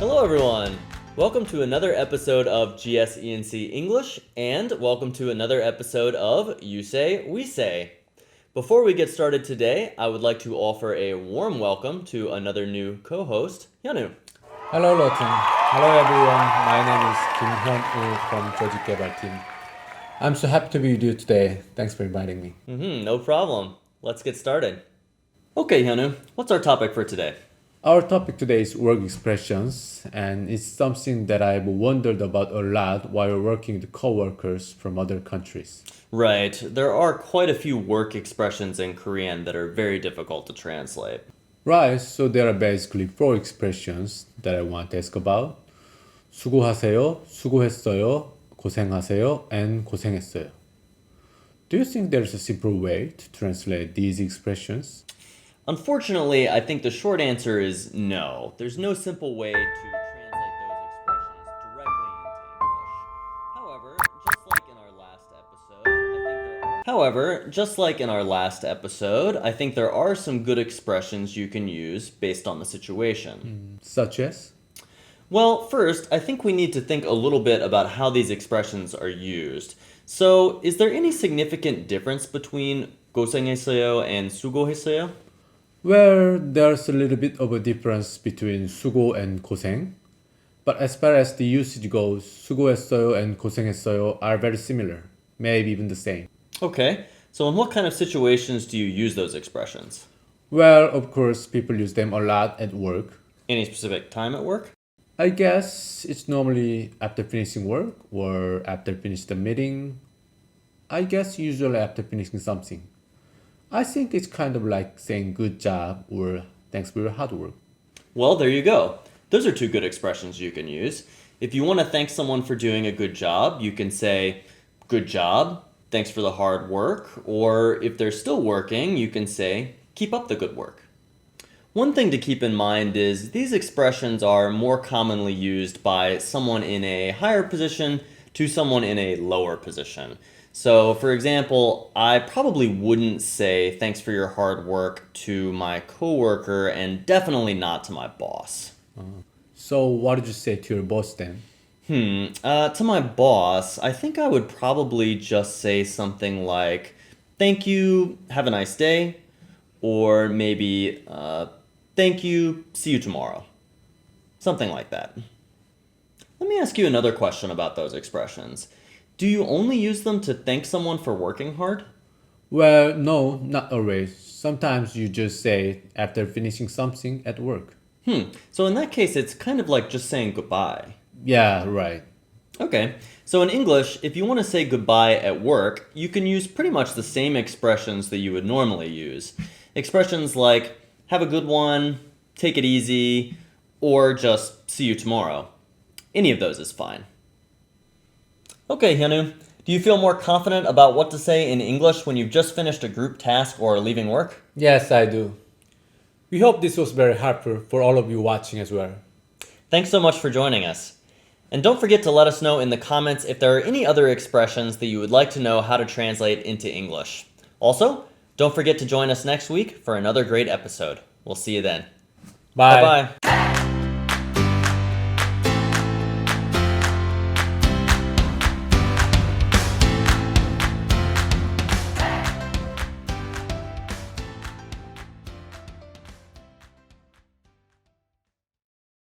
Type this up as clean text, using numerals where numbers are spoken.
Hello everyone! Welcome to another episode of E&C English, and welcome to another episode of You Say, We Say. Before we get started today, I would like to offer a warm welcome to another new co-host, Hyunwoo. Hello, Lotin. Hello, everyone. My name is Kim Hyun-woo from 조직 개발 team. I'm so happy to be with you today. Thanks for inviting me. No problem. Let's get started. Okay, Hyunwoo, what's our topic for today? Our topic today is work expressions, and it's something that I've wondered about a lot while working with coworkers from other countries. Right, there are quite a few work expressions in Korean that are very difficult to translate. Right, so there are basically four expressions that I want to ask about. 수고하세요, 수고했어요, 고생하세요, and 고생했어요. Do you think there's a simple way to translate these expressions? Unfortunately, I think the short answer is no. There's no simple way to translate those expressions directly into English. Just like in our last episode, I think there are some good expressions you can use based on the situation. Such as? Well, first, I think we need to think a little bit about how these expressions are used. So, is there any significant difference between 고생했어요 and 수고했어요? Well, there's a little bit of a difference between 수고 and 고생. But as far as the usage goes, 수고했어요 and 고생했어요 are very similar, maybe even the same. Okay, so in what kind of situations do you use those expressions? Well, of course, people use them a lot at work. Any specific time at work? I guess it's normally after finishing work or after finishing the meeting. I guess usually after finishing something. I think it's kind of like saying good job or thanks for your hard work. Well, there you go. Those are two good expressions you can use. If you want to thank someone for doing a good job, you can say, good job, thanks for the hard work. Or if they're still working, you can say, keep up the good work. One thing to keep in mind is these expressions are more commonly used by someone in a higher position to someone in a lower position. So, for example, I probably wouldn't say thanks for your hard work to my coworker and definitely not to my boss. So what did you say to your boss then? To my boss, I think I would probably just say something like, thank you, have a nice day, or maybe, thank you, see you tomorrow. Something like that. Let me ask you another question about those expressions. Do you only use them to thank someone for working hard? Well, no, not always. Sometimes you just say it after finishing something at work. So in that case, it's kind of like just saying goodbye. Yeah, right. Okay, so in English, if you want to say goodbye at work, you can use pretty much the same expressions that you would normally use. Expressions like, have a good one, take it easy, or just see you tomorrow. Any of those is fine. Okay, Hyunwoo, do you feel more confident about what to say in English when you've just finished a group task or leaving work? Yes, I do. We hope this was very helpful for all of you watching as well. Thanks so much for joining us. And don't forget to let us know in the comments if there are any other expressions that you would like to know how to translate into English. Also, don't forget to join us next week for another great episode. We'll see you then. Bye. Bye-bye.